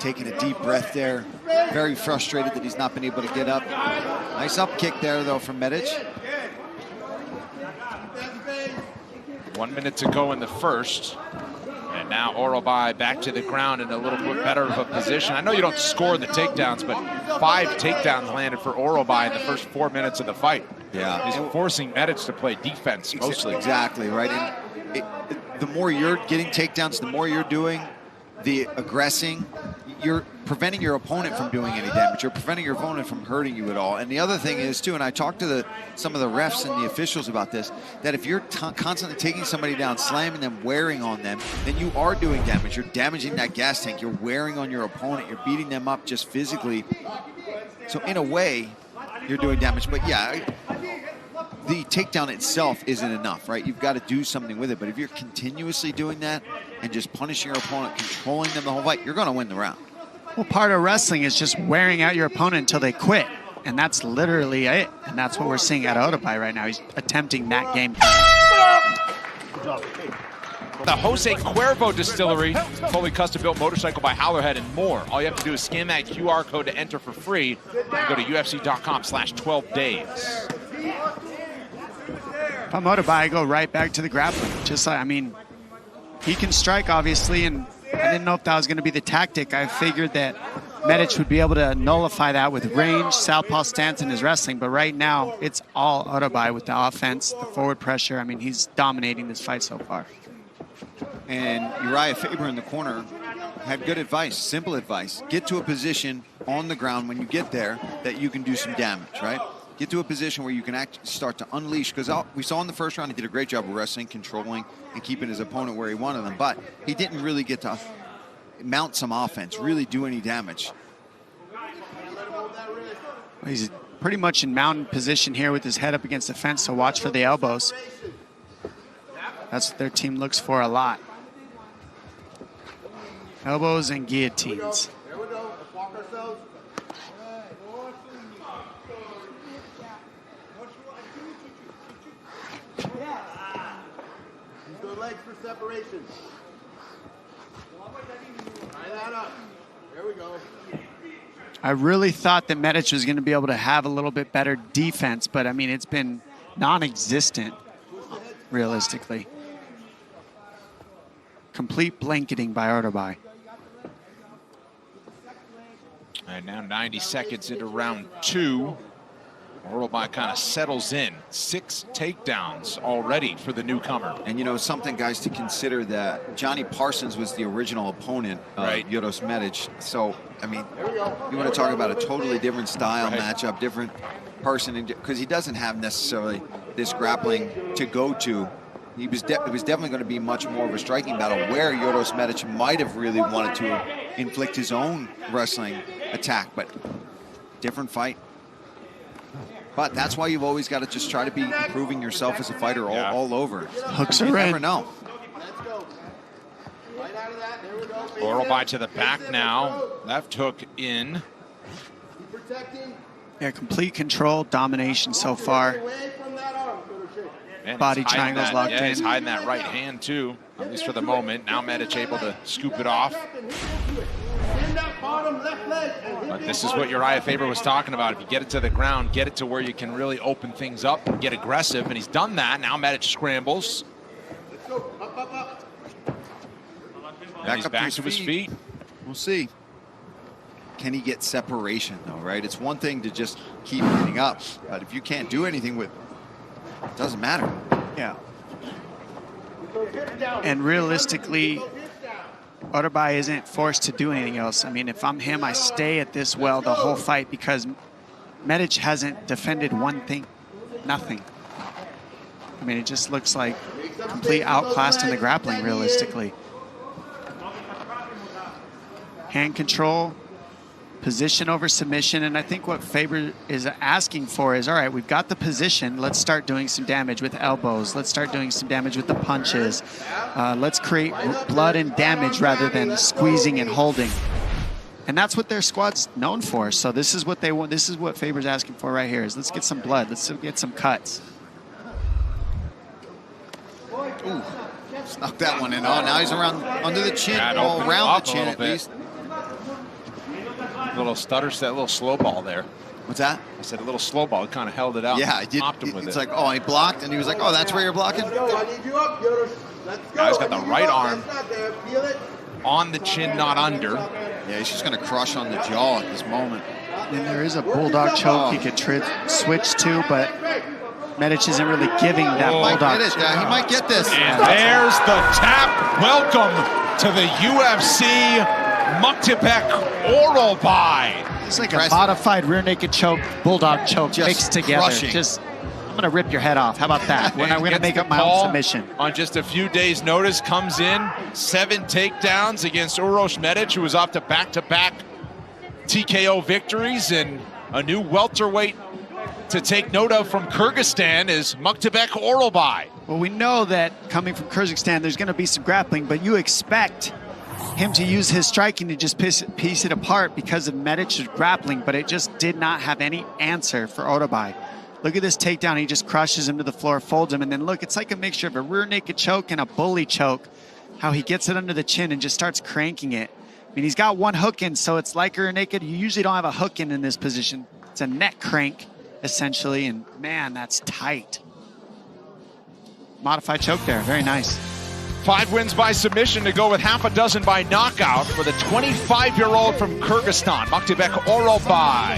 taking a deep breath there. Very frustrated that he's not been able to get up. Nice up kick there, though, from Medic. 1 minute to go in the first. And now Orolbai back to the ground in a little bit better of a position. I know you don't score the takedowns, but 5 takedowns landed for Orolbai in the first 4 minutes of the fight. Yeah. He's forcing Medic to play defense mostly. Exactly, right? And the more you're getting takedowns, the more you're doing the aggressing, you're preventing your opponent from doing any damage. You're preventing your opponent from hurting you at all. And the other thing is, too, and I talked to some of the refs and the officials about this, that if you're constantly taking somebody down, slamming them, wearing on them, then you are doing damage. You're damaging that gas tank. You're wearing on your opponent. You're beating them up just physically. So in a way, you're doing damage. But yeah, the takedown itself isn't enough, right? You've got to do something with it. But if you're continuously doing that and just punishing your opponent, controlling them the whole fight, you're going to win the round. Well, part of wrestling is just wearing out your opponent until they quit. And that's literally it. And that's what we're seeing at Orolbai right now. He's attempting that game. The Jose Cuervo Distillery, fully custom-built motorcycle by Howlerhead and more. All you have to do is scan that QR code to enter for free. And go to UFC.com/12days. If I'm Orolbai, I go right back to the grappling. Just like, I mean, he can strike, obviously, and I didn't know if that was going to be the tactic. I figured that Medic would be able to nullify that with range, southpaw stance, and his wrestling. But right now, it's all Orolbai with the offense, the forward pressure. I mean, he's dominating this fight so far. And Uriah Faber in the corner had good advice, simple advice. Get to a position on the ground when you get there that you can do some damage, right? Get to a position where you can actually start to unleash. Because we saw in the first round, he did a great job of wrestling, controlling, and keeping his opponent where he wanted them. But he didn't really get to mount some offense, really do any damage. He's pretty much in mountain position here with his head up against the fence, so watch for the elbows. That's what their team looks for a lot. Elbows and guillotines. There we go. Let's walk ourselves. Use the legs for separation. Tie that up. There we go. I really thought that Medic was going to be able to have a little bit better defense, but I mean, it's been non-existent, realistically. Complete blanketing by Orolbai. And now 90 seconds into round 2. Orolbai kind of settles in. 6 takedowns already for the newcomer. And, you know, something, guys, to consider that Johnny Parsons was the original opponent of Yodos Medic. So, I mean, you want to talk about a totally different style matchup, different person, because he doesn't have necessarily this grappling to go to. It was definitely going to be much more of a striking battle where Yodos Medic might have really wanted to inflict his own wrestling attack, but different fight. But that's why you've always got to just try to be improving yourself as a fighter all over. Hooks are in. You never know. Orolbai to the back now. Left hook in. Yeah, complete control, domination so far. And body triangles locked in. He's hiding that right hand too, at least for the moment. Now Medic able to scoop it off. But this is what Uriah Faber was talking about. If you get it to the ground, get it to where you can really open things up and get aggressive. And he's done that. Now Medic scrambles. And he's back to his feet. We'll see. Can he get separation though, right? It's one thing to just keep getting up, but if you can't do anything with it, doesn't matter. Yeah. And realistically, Orolbai isn't forced to do anything else. I mean, if I'm him, I stay at this well the whole fight because Medic hasn't defended one thing, nothing. I mean, it just looks like complete outclassed in the grappling, realistically. Hand control, position over submission, and I think what Faber is asking for is, all right, we've got the position, let's start doing some damage with elbows, let's start doing some damage with the punches, let's create blood and damage rather than squeezing and holding. And that's what their squad's known for, so this is what they want, this is what Faber's asking for right here, is let's get some blood, let's get some cuts. Ooh, snuck that one in. Oh, now he's around under the chin, all around the chin at least. Little stutter, that little slow ball there. What's that? I said a little slow ball. It kind of held it out. Yeah, I did. Popped him with It's it. like, oh, he blocked, and he was like, oh, that's where you're blocking? Go, I need you up, Yoder. Let's go. Guy's got I the need you right up. arm. That's not there. Feel it. On the chin, not under. Yeah, he's just going to crush on the jaw at this moment. And there is a bulldog choke he could switch to, but Medic isn't really giving that Oh, Might bulldog get it. choke. He might get this. And there's the tap. Welcome to the UFC Mıktыбek Orolbay. It's like Impressive. a modified rear naked choke, bulldog choke Just mixed together. crushing. I'm going to rip your head off. How about that? We're going to Gets make the up my call own submission. On just a few days' notice, comes in 7 takedowns against Uroš Medic, who was off to back-to-back TKO victories, and a new welterweight to take note of from Kyrgyzstan is Mıktыбek Orolbay. Well, we know that coming from Kyrgyzstan, there's going to be some grappling, but you expect him to use his striking to just piece it apart because of Medic's grappling, but it just did not have any answer for Orolbay. Look at this takedown. He just crushes him to the floor, folds him, and then look, it's like a mixture of a rear naked choke and a bully choke, how he gets it under the chin and just starts cranking it. I mean, he's got one hook in, so it's like a rear naked. You usually don't have a hook in this position. It's a neck crank, essentially, and man, that's tight. Modified choke there, very nice. 5 wins by submission to go with half a dozen by knockout for the 25-year-old from Kyrgyzstan, Mıktыбek Orolbay.